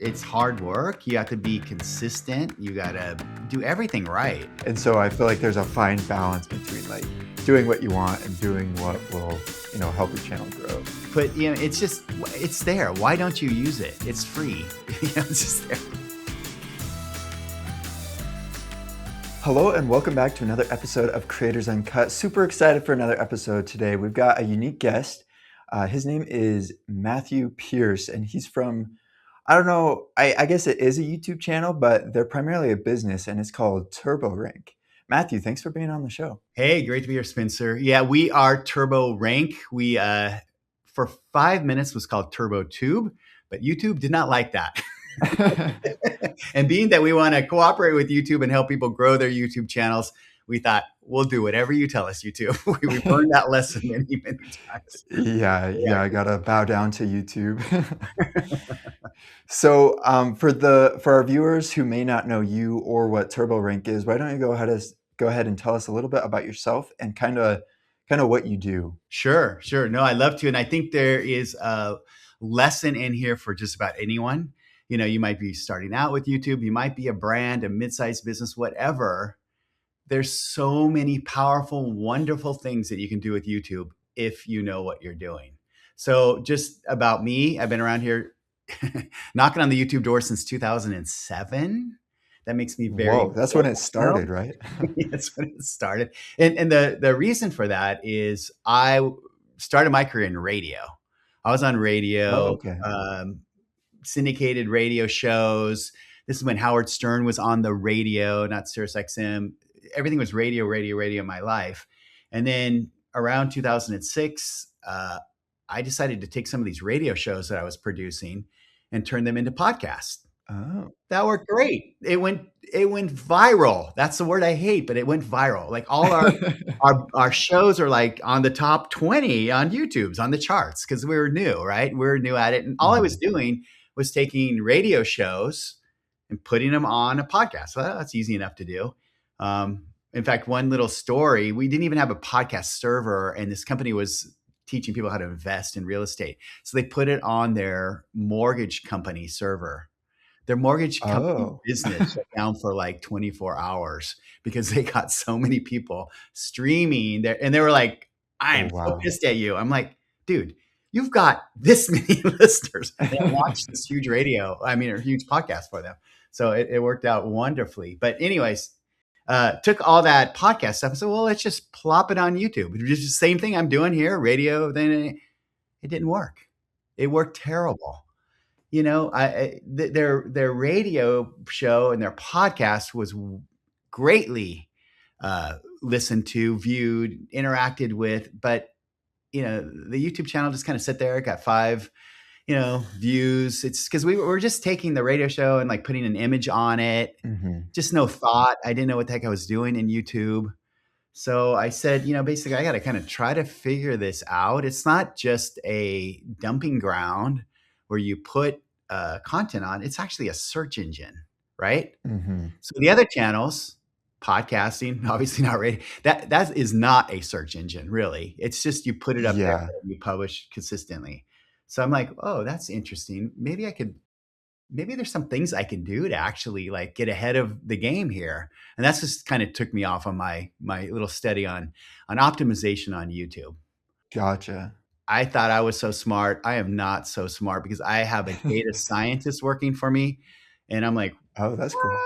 it's hard work. You have to be consistent. You got to do everything right. And so I feel like there's a fine balance between like doing what you want and doing what will, help your channel grow. But, it's there. Why don't you use it? It's free. It's just there. Hello and welcome back to another episode of Creators Uncut. Super excited for another episode today. We've got a unique guest. His name is Matthew Pierce, and he's from, I don't know, I guess it is a YouTube channel, but they're primarily a business, and it's called TurboRank. Matthew, thanks for being on the show. Hey, great to be here, Spencer. Yeah, we are TurboRank. We, for 5 minutes, was called TurboTube, but YouTube did not like that. And being that we want to cooperate with YouTube and help people grow their YouTube channels, we thought we'll do whatever you tell us, YouTube. We learned that lesson many times. Yeah, I gotta bow down to YouTube. So for our viewers who may not know you or what TurboRank is, why don't you go ahead and tell us a little bit about yourself and kind of what you do? Sure. No, I love to, and I think there is a lesson in here for just about anyone. You might be starting out with YouTube, you might be a brand, a mid-sized business, whatever. There's so many powerful, wonderful things that you can do with YouTube if you know what you're doing. So just about me, I've been around here knocking on the YouTube door since 2007. That makes me very— Whoa, that's when it started, right? That's when it started. And the reason for that is I started my career in radio. I was on radio. Oh, okay. Syndicated radio shows. This is when Howard Stern was on the radio, not Sirius XM. Everything was radio in my life. And then around 2006, I decided to take some of these radio shows that I was producing and turn them into podcasts. Oh, that worked great. It went viral. That's the word I hate, but it went viral. Like all our shows are like on the top 20 on YouTube's on the charts because we were new, right? We were new at it. And all I was doing was taking radio shows and putting them on a podcast. So that's easy enough to do. In fact, one little story, we didn't even have a podcast server, and this company was teaching people how to invest in real estate. So they put it on their mortgage company server. Their mortgage company business shut down for like 24 hours because they got so many people streaming there. And they were like, I am so pissed at you. I'm like, dude, you've got this many listeners that watch this huge huge podcast for them. So it worked out wonderfully. But anyways, took all that podcast stuff and said, well, let's just plop it on YouTube. It's just the same thing I'm doing here, radio. Then it didn't work. It worked terrible. Their radio show and their podcast was greatly listened to, viewed, interacted with, but the YouTube channel just kind of sat there, got 5, views. It's because we were just taking the radio show and like putting an image on it, just no thought. I didn't know what the heck I was doing in YouTube. So I said, basically I got to kind of try to figure this out. It's not just a dumping ground where you put content on. It's actually a search engine, right? So the other channels, podcasting, obviously not radio, that is not a search engine, really. It's just you put it up there and you publish consistently. So I'm like, oh, that's interesting. Maybe there's some things I can do to actually like get ahead of the game here. And that's just kind of took me off on my little study on optimization on YouTube. Gotcha. I thought I was so smart. I am not so smart because I have a data scientist working for me. And I'm like, oh, that's cool.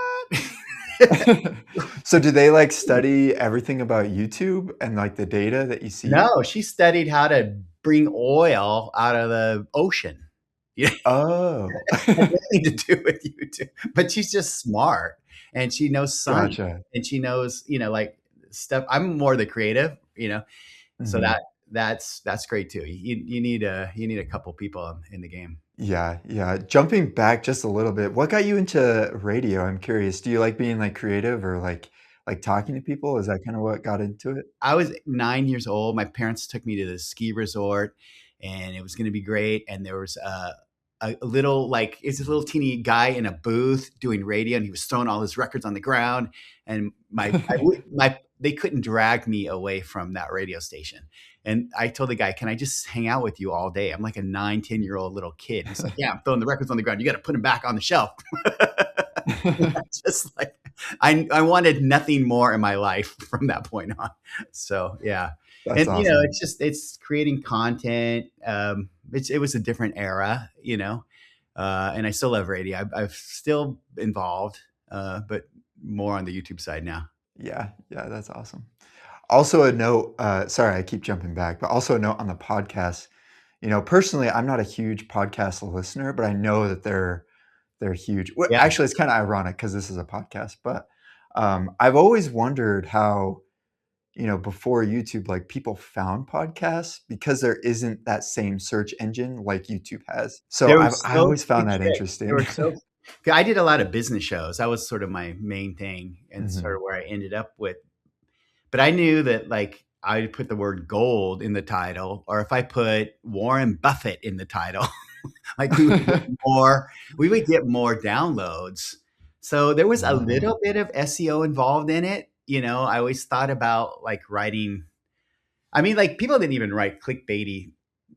So do they like study everything about YouTube and like the data that you see? No, she studied how to bring oil out of the ocean. Oh, nothing to do with YouTube, but she's just smart and she knows science. Gotcha. And she knows, like stuff. I'm more the creative, so that's great too. You need a couple people in the game. Yeah. Jumping back just a little bit, what got you into radio? I'm curious. Do you like being like creative or like talking to people? Is that kind of what got into it? I was 9 years old. My parents took me to the ski resort and it was going to be great. And there was a little, like, it's this little teeny guy in a booth doing radio and he was throwing all his records on the ground. And they couldn't drag me away from that radio station. And I told the guy, can I just hang out with you all day? I'm like a 9, 10-year-old little kid. He's like, yeah, I'm throwing the records on the ground. You got to put them back on the shelf. Just like, I wanted nothing more in my life from that point on. So yeah. That's And, awesome. it's creating content. It was a different era, and I still love radio. I've still involved, but more on the YouTube side now. Yeah, yeah, that's awesome. Also a note, sorry, I keep jumping back, but also a note on the podcast. Personally, I'm not a huge podcast listener, but I know that they're huge. Well, Yeah. actually, it's kind of ironic because this is a podcast, but I've always wondered how, before YouTube, like people found podcasts because there isn't that same search engine like YouTube has. They So were I so always found that cliche. They interesting. were so 'Cause I did a lot of business shows. That was sort of my main thing and sort Mhm. of where I ended up with. But I knew that, like, I put the word gold in the title, or if I put Warren Buffett in the title, like we would get more downloads. So there was a Oh, little bit of SEO involved in it. I always thought about like writing. I mean, like people didn't even write clickbaity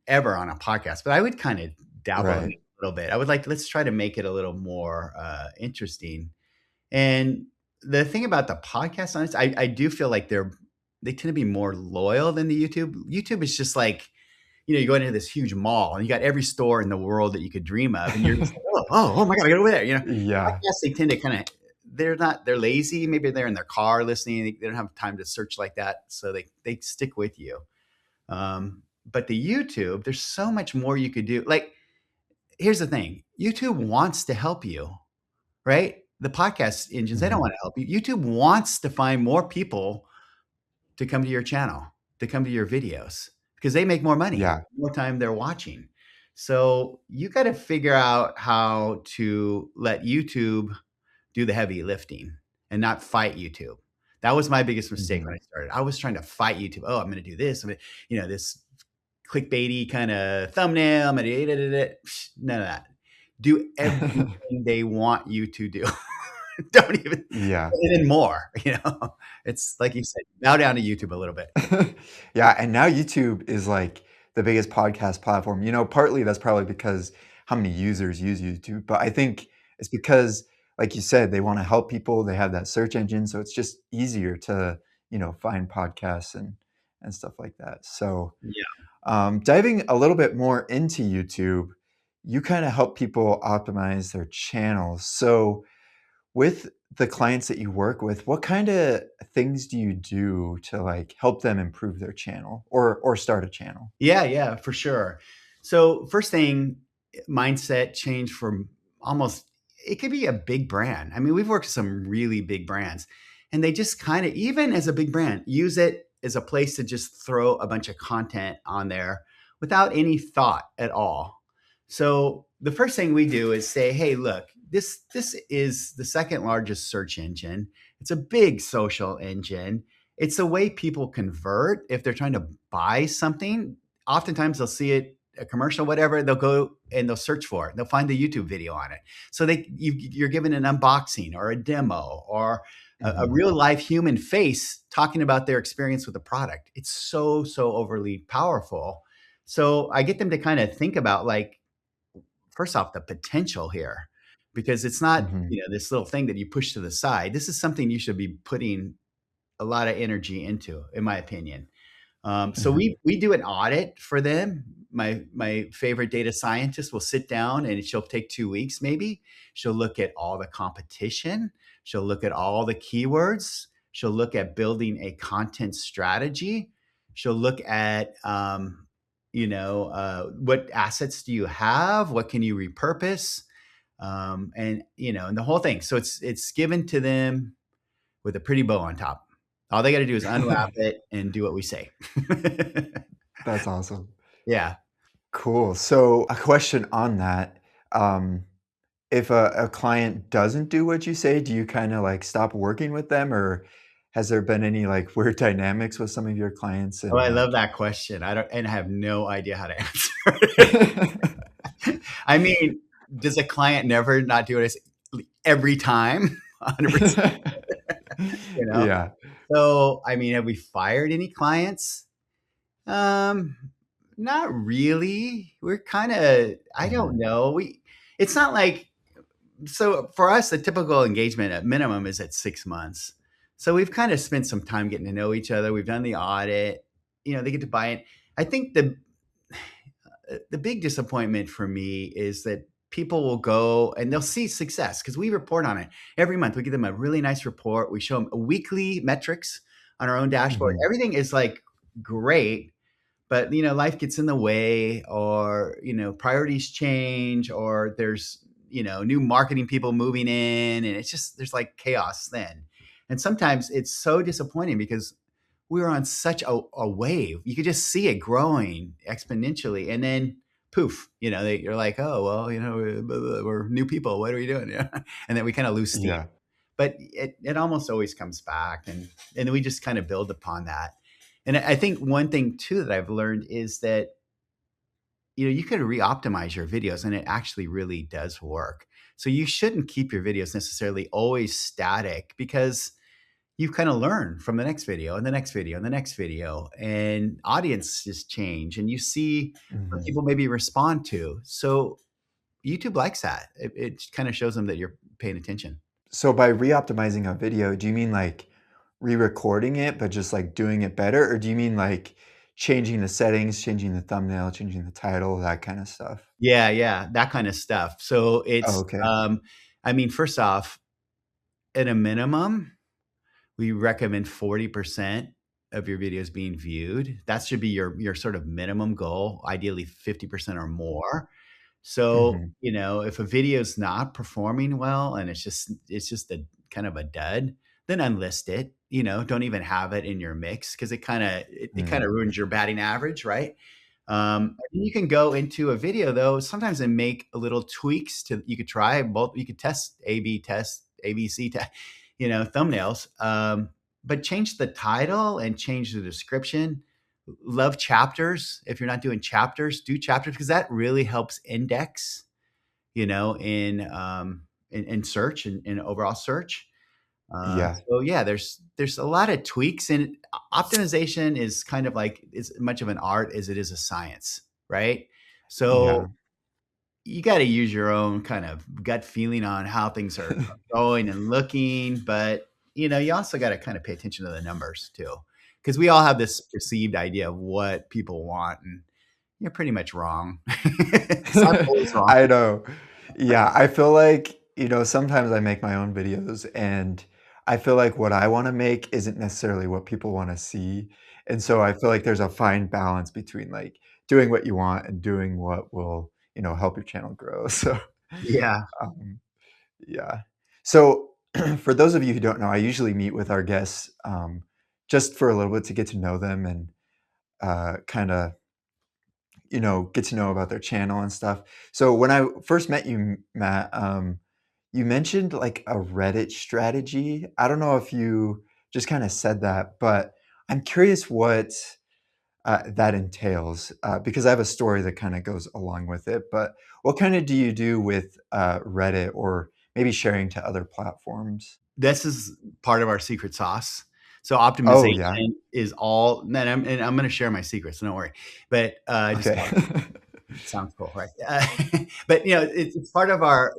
ever on a podcast, but I would kind of dabble in right. it a little bit. I would like, let's try to make it a little more interesting. And the thing about the podcast, honest, I do feel like they tend to be more loyal than the YouTube. YouTube is just like, you go into this huge mall and you got every store in the world that you could dream of, and you're just like, oh my god, I got over there. Yeah. Podcasts, they tend to kind of, they're lazy. Maybe they're in their car listening. They don't have time to search like that, so they stick with you. But the YouTube, there's so much more you could do. Like, here's the thing: YouTube wants to help you, right? The podcast engines, they don't Mhm. want to help you. YouTube wants to find more people to come to your channel, to come to your videos, because they make more money, Yeah. more time they're watching. So you got to figure out how to let YouTube do the heavy lifting and not fight YouTube. That was my biggest mistake when Mhm. I started. I was trying to fight YouTube. Oh, I'm going to do this. This clickbaity kind of thumbnail. I'm going to none of that. Do everything they want you to do. Don't even, Yeah. and then more. It's like you said, bow down to YouTube a little bit. Yeah, and now YouTube is like the biggest podcast platform. Partly that's probably because how many users use YouTube, but I think it's because, like you said, they want to help people. They have that search engine, so it's just easier to, find podcasts and stuff like that. So, Yeah. diving a little bit more into YouTube, you kind of help people optimize their channels. So, with the clients that you work with, what kinda things do you do to, like, help them improve their channel or start a channel? Yeah, for sure. So first thing, mindset change from almost, it could be a big brand. I mean, we've worked with some really big brands, and they just kind of, even as a big brand, use it as a place to just throw a bunch of content on there without any thought at all. So the first thing we do is say, hey, look, this is the second largest search engine. It's a big social engine. It's the way people convert if they're trying to buy something. Oftentimes they'll see it, a commercial, whatever, they'll go and they'll search for it. They'll find the YouTube video on it. So you're given an unboxing or a demo or a Mhm. real life human face talking about their experience with the product. It's so overly powerful. So I get them to kind of think about, like, first off, the potential here, because it's not, Mhm. this little thing that you push to the side. This is something you should be putting a lot of energy into, in my opinion. So Mhm. we do an audit for them. My favorite data scientist will sit down, and she'll take 2 weeks maybe. She'll look at all the competition. She'll look at all the keywords. She'll look at building a content strategy. She'll look at what assets do you have? What can you repurpose? And the whole thing. So it's given to them with a pretty bow on top. All they got to do is unwrap it and do what we say. That's awesome. Yeah. Cool. So a question on that, um, if a client doesn't do what you say, do you kinda, like, stop working with them, or has there been any, like, weird dynamics with some of your clients Oh, and, I love like that question. I have no idea how to answer it. I mean, does a client never not do what I say every time? 100%, you know? Yeah. So, I mean, have we fired any clients? Um, Not really. We're kinda I don't Mhm. know. It's not like so for us, the typical engagement at minimum is at 6 months. So we've kinda spent some time getting to know each other. We've done the audit. They get to buy it. I think the big disappointment for me is that people will go and they'll see success because we report on it every month. We give them a really nice report. We show them weekly metrics on our own dashboard. Mhm. Everything is like great, but life gets in the way, or priorities change, or there's new marketing people moving in, and it's just there's like chaos then. And sometimes it's so disappointing because we were on such a wave. You could just see it growing exponentially, and then poof, you're like, oh well, we're new people. What are we doing? And then we kind of lose steam. Yeah. But it almost always comes back, and then we just kind of build upon that. And I think one thing too that I've learned is that you could re-optimize your videos, and it actually really does work. So you shouldn't keep your videos necessarily always static, because you kind of learn from the next video and the next video and the next video, and audiences change, and you see what Mhm. people maybe respond to. So YouTube likes that. It kind of shows them that you're paying attention. So by re-optimizing a video, do you mean like re-recording it, but just like doing it better? Or do you mean like changing the settings, changing the thumbnail, changing the title, that kind of stuff? Yeah, yeah, that kind of stuff. So Oh, it's, okay. I mean, first off, at a minimum, we recommend 40% of your videos being viewed. That should be your sort of minimum goal, ideally 50% or more. So, Mhm. if a video is not performing well and it's just a kind of a dud, then unlist it. Don't even have it in your mix, because it kind of Mm. ruins your batting average, right? And you can go into a video though sometimes and make a little tweaks to you could try both. You could test ABC test, thumbnails. But change the title and change the description. Love chapters. If you're not doing chapters, do chapters, because that really helps index, in search and in overall search. Yeah. So yeah, there's a lot of tweaks, and optimization is kind of like as much of an art as it is a science, right? So Yeah. you got to use your own kind of gut feeling on how things are going and looking, but you also got to kind of pay attention to the numbers too, because we all have this perceived idea of what people want, and you're pretty much wrong. So I'm always wrong. I know. Yeah, I feel like, sometimes I make my own videos and I feel like what I wanna make isn't necessarily what people wanna see, and so I feel like there's a fine balance between, like, doing what you want and doing what will, help your channel grow, so, Yeah. um, yeah. So, for those of you who don't know, I usually meet with our guests, just for a little bit to get to know them and, kinda get to know about their channel and stuff. So when I first met you, Matt, you mentioned like a Reddit strategy. I don't know if you just kind of said that, but I'm curious what that entails because I have a story that kind of goes along with it. But what kind of do you do with Reddit or maybe sharing to other platforms? This is part of our secret sauce. So Oh, yeah. optimization is all, and I'm going to share my secrets, so don't worry. But just Okay. sounds cool, right? But it's part of our,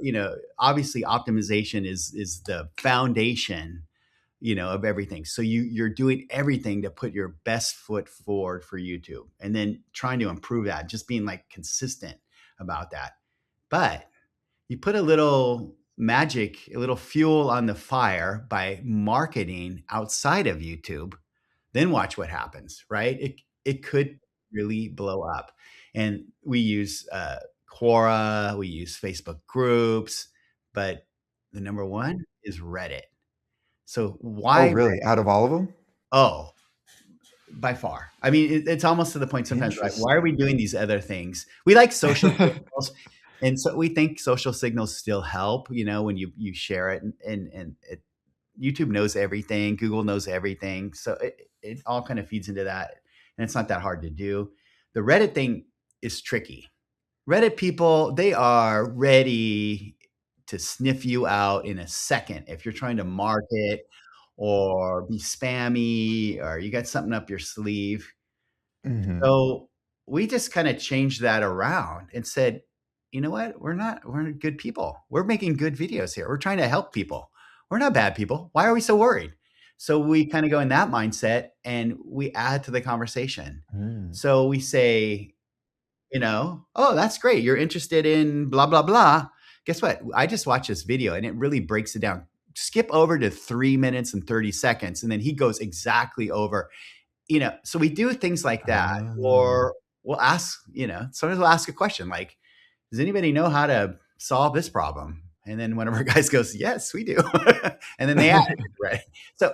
obviously optimization is the foundation, of everything. So you're doing everything to put your best foot forward for YouTube, and then trying to improve that, just being like consistent about that. But you put a little magic, a little fuel on the fire by marketing outside of YouTube, then watch what happens, right? It could really blow up. And we use Quora, we use Facebook groups, but the number one is Reddit. So Oh, why? really? Out of all of them? Oh, by far. I mean, it's almost to the point sometimes, like, why are we Interesting. doing these other things? We like social signals, and so we think social signals still help, when you share it, and YouTube knows everything, Google knows everything, so it all kind of feeds into that, and it's not that hard to do. The Reddit thing is tricky. Reddit people, they are ready to sniff you out in a second if you're trying to market or be spammy or you got something up your sleeve. Mhm. So we just kind of changed that around and said, you know what? We're good people. We're making good videos here. We're trying to help people. We're not bad people. Why are we so worried? So we kind of go in that mindset and we add to the conversation. Mm. So we say, oh, that's great. You're interested in blah, blah, blah. Guess what? I just watched this video and it really breaks it down. Skip over to 3 minutes and 30 seconds. And then he goes exactly over, so we do things like that. Ah. Or we'll ask, sometimes we'll ask a question like, does anybody know how to solve this problem? And then one of our guys goes, yes, we do. And then they add it, right? So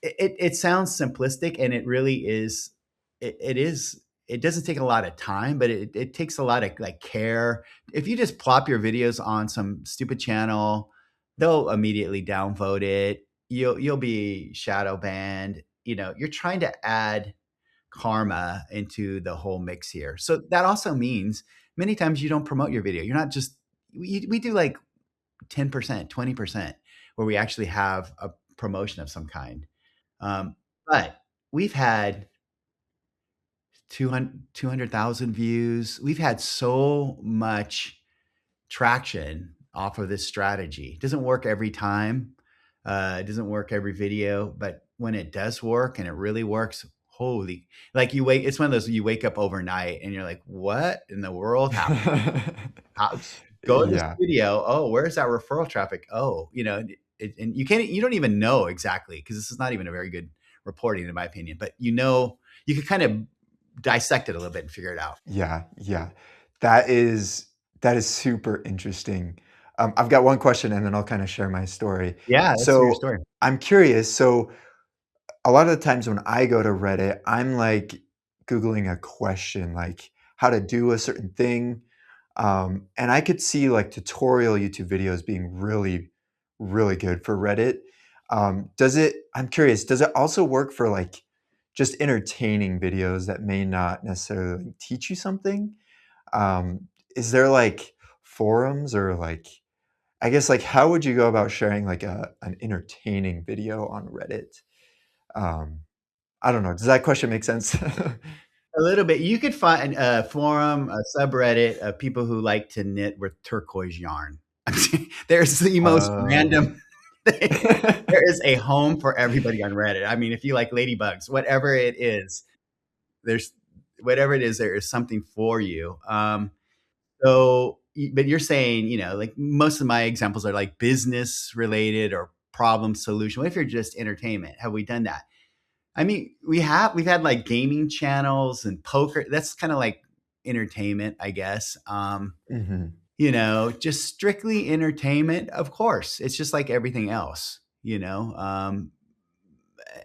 it sounds simplistic and it really is. It is. It doesn't take a lot of time, but it takes a lot of like care. If you just plop your videos on some stupid channel, they'll immediately downvote it. You'll be shadow banned. You're trying to add karma into the whole mix here. So that also means many times you don't promote your video. You're not just we do like 10%, 20% where we actually have a promotion of some kind. But we've had 200,000 views. We've had so much traction off of this strategy. It doesn't work every time. It doesn't work every video, but when it does work and it really works, holy, like it's one of those, you wake up overnight and you're like, what in the world happened? How, go to this Yeah. video. Oh, where's that referral traffic? Oh, and you don't even know exactly because this is not even a very good reporting in my opinion, but you can kind of dissect it a little bit and figure it out. Yeah, yeah. That is that is super interesting. I've got one question and then I'll kind of share my story. Yeah, let's hear your So story. I'm curious. So a lot of the times when I go to Reddit, I'm like Googling a question, like how to do a certain thing. And I could see like tutorial YouTube videos being really, really good for Reddit. I'm curious, does it also work for like just entertaining videos that may not necessarily like, teach you something? Is there like forums or like, I guess like how would you go about sharing like an entertaining video on Reddit? Um, I don't know. Does that question make sense? A little bit. You could find a forum, a subreddit of people who like to knit with turquoise yarn. There's the most Oh. random thing. There is a home for everybody on Reddit. I mean, if you like ladybugs, there's whatever it is, there is something for you. But you're saying, like most of my examples are like business related or problem solution. What if you're just entertainment? Have we done that? I mean, we've had like gaming channels and poker. That's kind of like entertainment, I guess. Mhm. Just strictly entertainment, of course. It's just like everything else,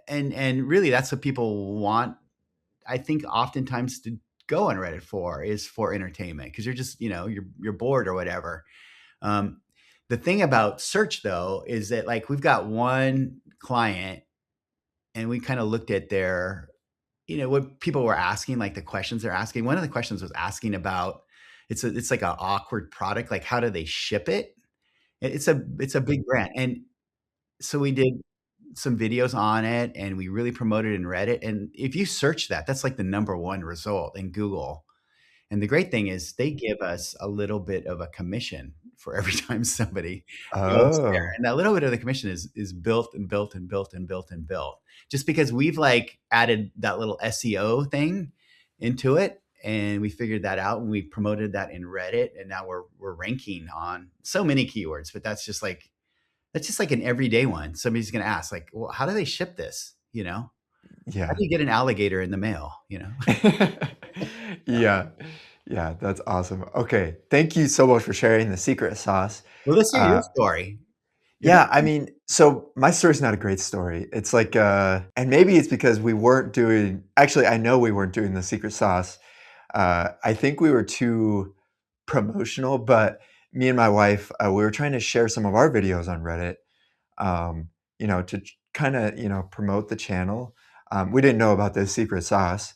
and really that's what people want. I think oftentimes to go on Reddit for is for entertainment because you're just, you're bored or whatever. Um, the thing about search though is that like we've got one client and we kind of looked at what people were asking, like the questions they're asking. One of the questions was asking about it's like an awkward product, like how do they ship it? It's a big brand, and so we did some videos on it, and we really promoted and read it. And if you search that, that's like the number one result in Google. And the great thing is they give us a little bit of a commission for every time somebody goes there. Oh. And that little bit of the commission is built and built and built and built and built. Just because we've like added that little SEO thing into it and we figured that out and we promoted that in Reddit and now we're ranking on so many keywords, but that's just like an everyday one. Somebody's going to ask like, well, how do they ship this? How Yeah. do you get an alligator in the mail? Yeah. Yeah, that's awesome. Okay, thank you so much for sharing the secret sauce. Well, let's hear your Uh, story. Your yeah, I mean, so my story's not a great story. It's like, and maybe it's because we weren't doing actually, I know we weren't doing the secret sauce. I think we were too promotional, but me and my wife, we were trying to share some of our videos on Reddit, um, to kinda, promote the channel. We didn't know about the secret sauce.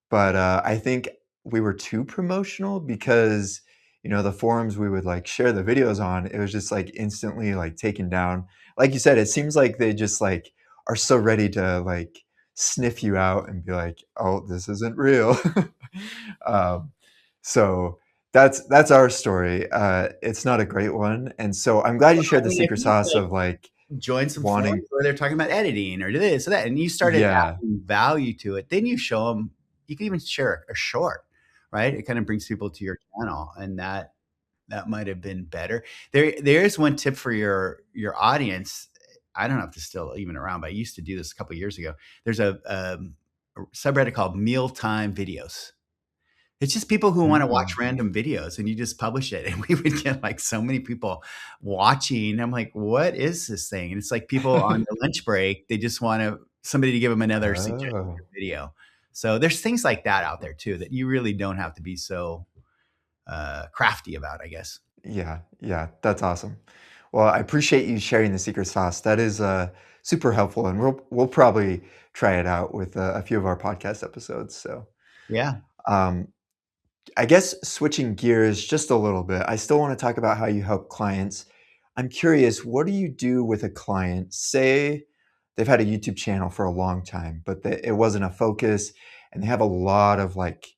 But, I think we were too promotional because, the forums we would, like, share the videos on, it was just, like, instantly, like, taken down. Like you said, it seems like they just, like, are so ready to, like, sniff you out and be like, oh, this isn't real. um, so that's our story. It's not a great one. And so I'm glad you shared I the mean, if secret you sauce of like join some wanting, forums where they're talking about editing or this or that, and you started yeah. adding value to it, then you show them. You can even share a short, right? It kind of brings people to your channel, and that might have been better. There's one tip for your audience. I don't know if it's still even around, but I used to do this a couple of years ago. There's a subreddit called Mealtime Videos. It's just people who want to watch Mm. random videos, and you just publish it. And we would get like so many people watching. I'm like, what is this thing? And it's like people on their lunch break, they just want somebody to give them another suggested Oh, video. So there's things like that out there too that you really don't have to be so crafty about, I guess. yeah. Yeah. That's awesome. Well, I appreciate you sharing the secret sauce. That is super helpful. And we'll probably try it out with a few of our podcast episodes. So, Yeah. um, I guess switching gears just a little bit, I still want to talk about how you help clients. I'm curious, what do you do with a client? Say they've had a YouTube channel for a long time, but it wasn't a focus, and they have a lot of like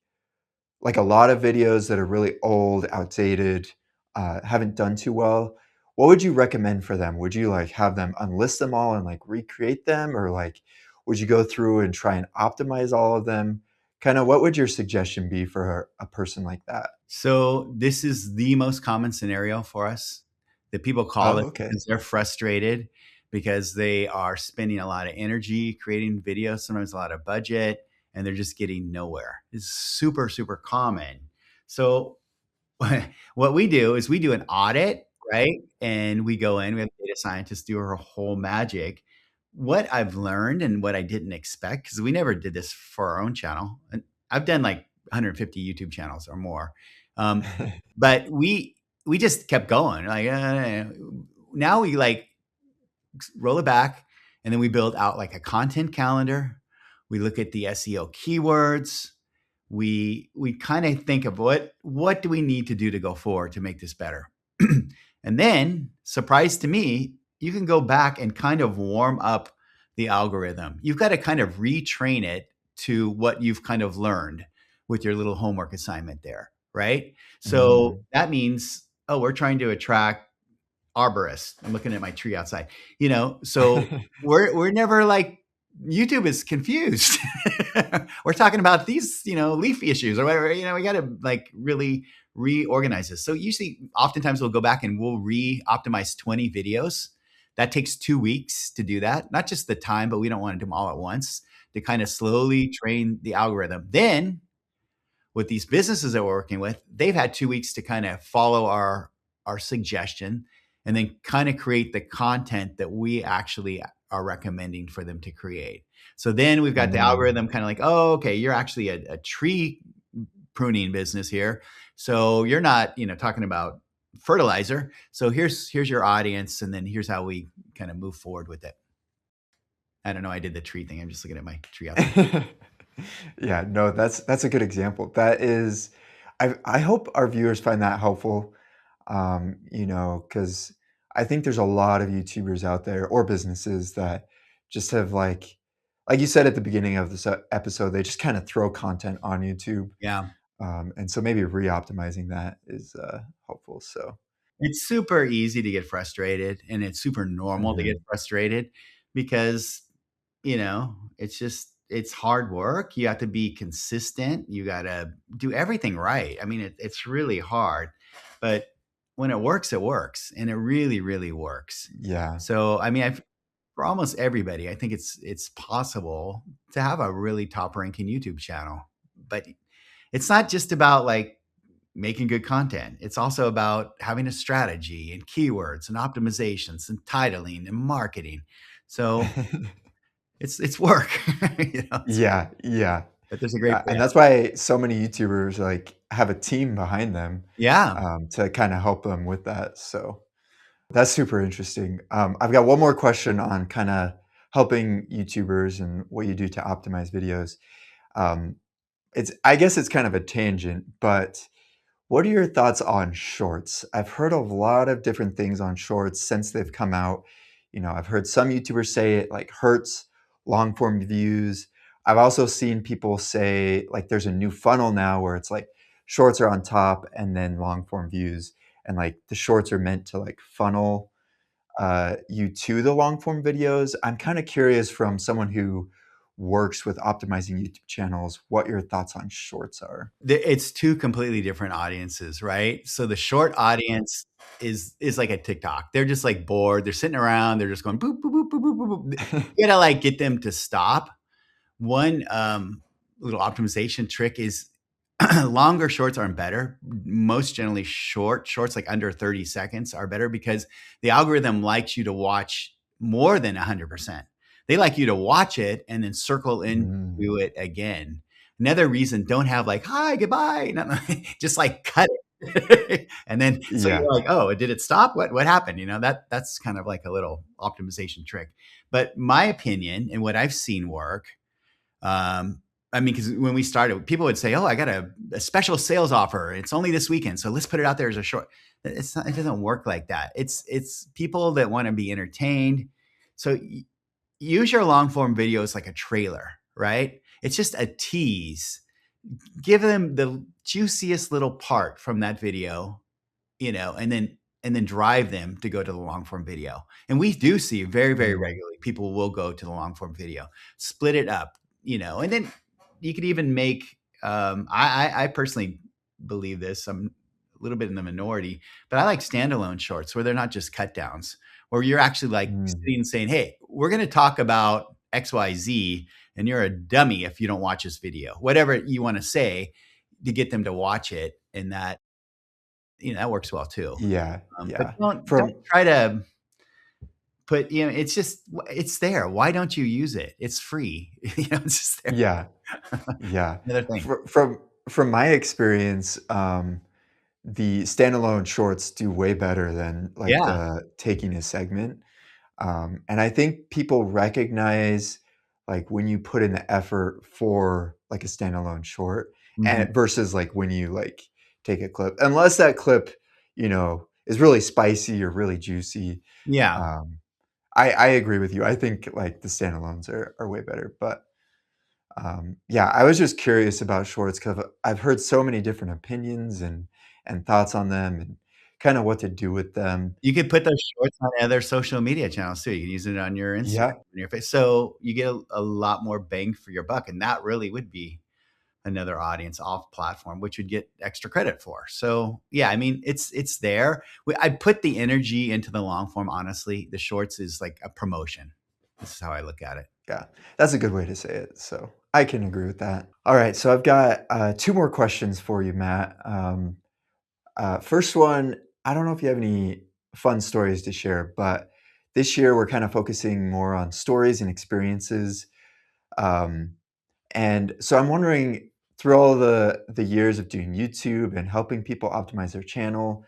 a lot of videos that are really old, outdated, haven't done too well. What would you recommend for them? Would you like have them unlist them all and like recreate them, or like would you go through and try and optimize all of them? Kind of what would your suggestion be for a person like that? So this is the most common scenario for us that people call Oh, us okay. because they're frustrated because they are spending a lot of energy creating videos, sometimes a lot of budget, and they're just getting nowhere. It's super, super common. So what we do is we do an audit, right? And we go in, we have data scientists do our whole magic. What I've learned and what I didn't expect, because we never did this for our own channel. And I've done like 150 YouTube channels or more. Um, but we just kept going. Like now we like roll it back, and then we build out like a content calendar. We look at the SEO keywords. We kind of think of what do we need to do to go forward to make this better. And then, surprise to me, you can go back and kind of warm up the algorithm. You've got to kind of retrain it to what you've kind of learned with your little homework assignment there, right? So Mm. that means, oh, we're trying to attract arborist. I'm looking at my tree outside. So we're never like YouTube is confused. We're talking about these, leaf issues or whatever. We got to like really reorganize this. So usually, oftentimes we'll go back and we'll re-optimize 20 videos. That takes 2 weeks to do that. Not just the time, but we don't want to do them all at once to kind of slowly train the algorithm. Then with these businesses that we're working with, they've had 2 weeks to kind of follow our suggestion and then kind of create the content that we actually are recommending for them to create. So then we've got the Mm. algorithm kind of like, oh, okay, you're actually a tree pruning business here. So you're not, talking about fertilizer. So here's your audience, and then here's how we kind of move forward with it. I don't know. I did the tree thing. I'm just looking at my tree outside. Yeah, no, that's a good example. That is, I hope our viewers find that helpful. Because I think there's a lot of YouTubers out there or businesses that just have like you said at the beginning of this episode, they just kind of throw content on YouTube, Yeah. and so maybe re-optimizing that is helpful. So, It's super easy to get frustrated, and it's super normal to get mhm. frustrated because, it's hard work. You have to be consistent. You got to do everything right. I mean, it's really hard, but when it works, and it really, really works. Yeah, So, I mean, for almost everybody, I think it's possible to have a really top ranking YouTube channel, but it's not just about like making good content. It's also about having a strategy and keywords and optimizations and titling and marketing. So it's work, yeah, yeah. but there's a great And payout. that's why so many YouTubers like have a team behind them Yeah. to kind of help them with that. So that's super interesting. I've got one more question on kind of helping YouTubers and what you do to optimize videos. Um, I guess it's kind of a tangent, but what are your thoughts on shorts? I've heard a lot of different things on shorts since they've come out. I've heard some YouTubers say it like hurts long form views. I've also seen people say like there's a new funnel now where it's like shorts are on top and then long form views, and like the shorts are meant to like funnel you to the long form videos. I'm kind of curious from someone who works with optimizing YouTube channels, what your thoughts on shorts are. It's two completely different audiences, right? So the short audience is like a TikTok. They're just like bored. They're sitting around. They're just going boop boop boop boop boop boop. Boop. You gotta like get them to stop. One little optimization trick is longer shorts aren't better. Most generally, shorts like under 30 seconds are better because the algorithm likes you to watch more than 100%. They like you to watch it and then circle into Mm, it again. Another reason, don't have like hi, goodbye. No, just like cut it. And then so yeah. you're like, oh, did it stop? What happened? That's kind of like a little optimization trick. But my opinion and what I've seen work, I mean, because when we started, people would say, "Oh, I got a special sales offer. It's only this weekend, so let's put it out there as a short." It's not, it doesn't work like that. It's people that want to be entertained. So use your long form videos like a trailer, right? It's just a tease. Give them the juiciest little part from that video, and then drive them to go to the long form video. And we do see very, very Mm, regularly people will go to the long form video, split it up, and then you could even make. I personally believe this. I'm a little bit in the minority, but I like standalone shorts where they're not just cut downs, where you're actually like mm, sitting and saying, "Hey, we're going to talk about XYZ, and you're a dummy if you don't watch this video." Whatever you want to say to get them to watch it, and that works well too. yeah, But yeah. don't From try to put, it's there. Why don't you use it? It's free. It's just there. yeah, yeah. Another thing. From my experience, the standalone shorts do way better than like Yeah. the taking a segment. And I think people recognize like when you put in the effort for like a standalone short Mhm. and versus like when you like take a clip, unless that clip, is really spicy or really juicy. Yeah. Um, I agree with you. I think like the standalones are way better. But yeah, I was just curious about shorts because I've heard so many different opinions and thoughts on them and kind of what to do with them. You could put those shorts on other social media channels too. You can use it on your Instagram, Yeah, on your face. So you get a lot more bang for your buck. And that really would be another audience off platform, which would get extra credit for. So yeah, I mean, it's there. I put the energy into the long form. Honestly, the shorts is like a promotion. This is how I look at it. yeah, that's a good way to say it. So I can agree with that. All right, so I've got two more questions for you, Matt. First one, I don't know if you have any fun stories to share, but this year we're kind of focusing more on stories and experiences. Um, and so I'm wondering, through all the years of doing YouTube and helping people optimize their channel,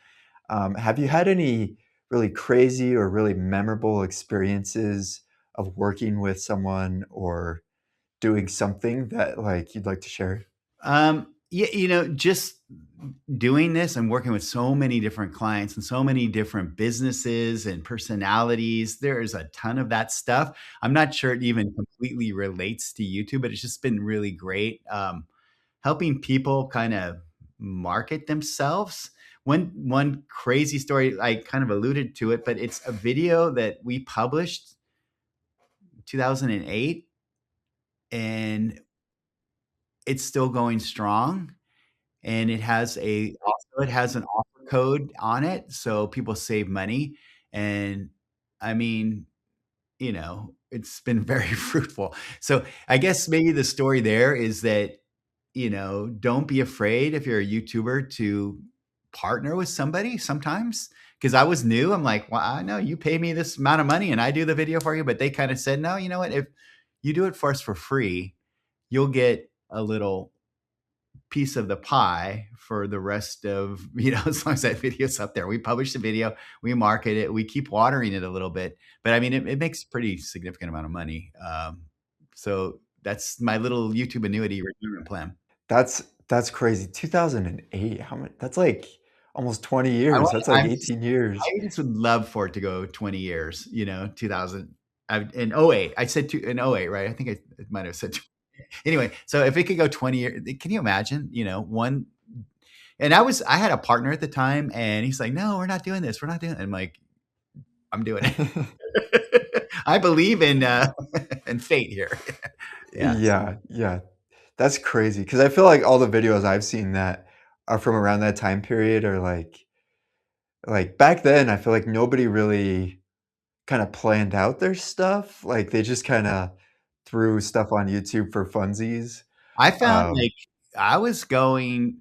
have you had any really crazy or really memorable experiences of working with someone or doing something that like you'd like to share? Yeah, just doing this and working with so many different clients and so many different businesses and personalities, there's a ton of that stuff. I'm not sure it even completely relates to YouTube, but it's just been really great. Helping people kind of market themselves. One crazy story, I kind of alluded to it, but it's a video that we published 2008, and it's still going strong. And it has an offer code on it, so people save money. And I mean, it's been very fruitful. So I guess maybe the story there is that, don't be afraid if you're a YouTuber to partner with somebody sometimes. Because I was new. I'm like, well, I know you pay me this amount of money and I do the video for you. But they kind of said, no, you know what? If you do it for us for free, you'll get a little piece of the pie for the rest of, as long as that video's up there. We publish the video, we market it, we keep watering it a little bit. But I mean, it makes a pretty significant amount of money. So that's my little YouTube annuity retirement plan. That's crazy. 2008. How much? That's like almost 20 I years. want That's like I'm just 18 years. I just would love for it to go 20 years, 2000. in '08. I said in '08, right? I think I might have said anyway. So if it could go 20 years, can you imagine? One. And I had a partner at the time, and he's like, "No, we're not doing this. We're not doing it." I'm like, "I'm doing it." I believe in in fate here. Yeah. Yeah, yeah. That's crazy because I feel like all the videos I've seen that are from around that time period are like back then, I feel like nobody really kinda planned out their stuff, like, they just kinda threw stuff on YouTube for funsies. I found Um like I was going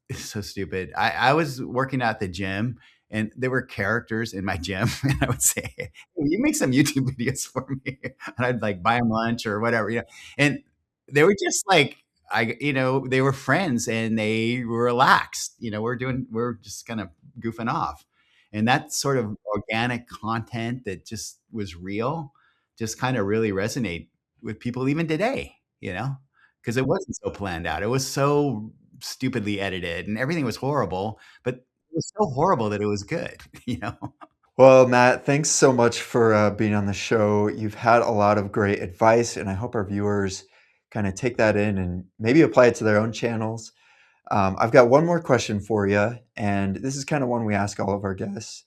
it's so stupid. I was working out at the gym, and there were characters in my gym, and I would say, "Hey, will you make some YouTube videos for me?" And I'd like buy them lunch or whatever, and they were just like they were friends and they were relaxed. We're just kind of goofing off. And that sort of organic content that just was real just kind of really resonate with people even today, because it wasn't so planned out. It was so stupidly edited and everything was horrible, but it was so horrible that it was good, you know? Well, Matt, thanks so much for, being on the show. You've had a lot of great advice, and I hope our viewers kinda take that in and maybe apply it to their own channels. I've got one more question for you, and this is kinda one we ask all of our guests.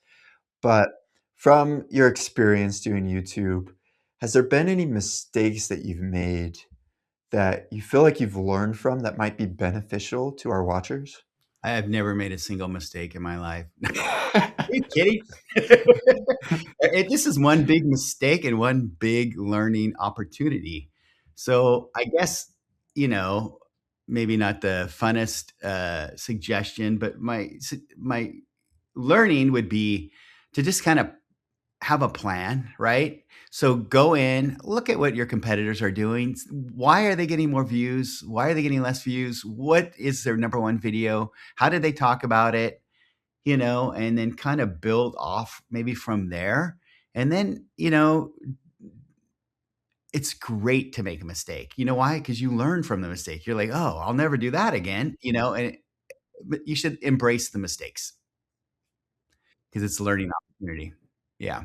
But from your experience doing YouTube, has there been any mistakes that you've made that you feel like you've learned from that might be beneficial to our watchers? I have never made a single mistake in my life. Are you kidding? This is one big mistake and one big learning opportunity. So I guess, you know, maybe not the funnest suggestion, but my learning would be to just kind of have a plan, right? So go in, look at what your competitors are doing. Why are they getting more views? Why are they getting less views? What is their number one video? How did they talk about it? And then kind of build off maybe from there. And then, it's great to make a mistake. You know why? Because you learn from the mistake. You're like, oh, I'll never do that again, but you should embrace the mistakes because it's a learning opportunity. Yeah.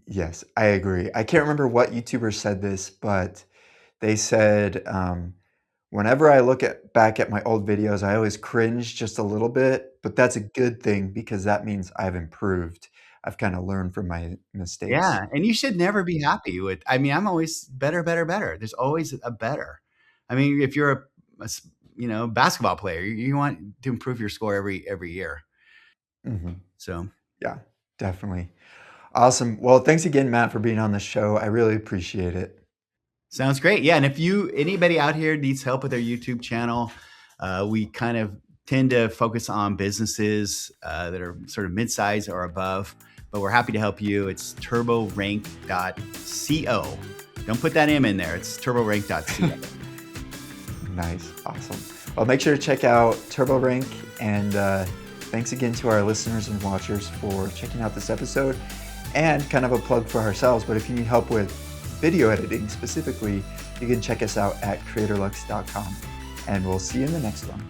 Yes, I agree. I can't remember what YouTuber said this, but they said, "Whenever I look back at my old videos, I always cringe just a little bit, but that's a good thing because that means I've improved. I've kinda learned from my mistakes." Yeah. And you should never be happy I mean, I'm always better, better, better. There's always a better. I mean, if you're basketball player, you want to improve your score every year. Mhm. So Yeah, definitely. Awesome. Well, thanks again, Matt, for being on the show. I really appreciate it. sounds great. Yeah, and if anybody out here needs help with their YouTube channel, we kind of tend to focus on businesses that are sort of mid-size or above, but we're happy to help you. It's turborank.co. Don't put that M in there. It's turborank.co. Nice. Awesome. Well, make sure to check out TurboRank, and thanks again to our listeners and watchers for checking out this episode, and kind of a plug for ourselves, but if you need help with video editing specifically, you can check us out at creatorlux.com, and we'll see you in the next one.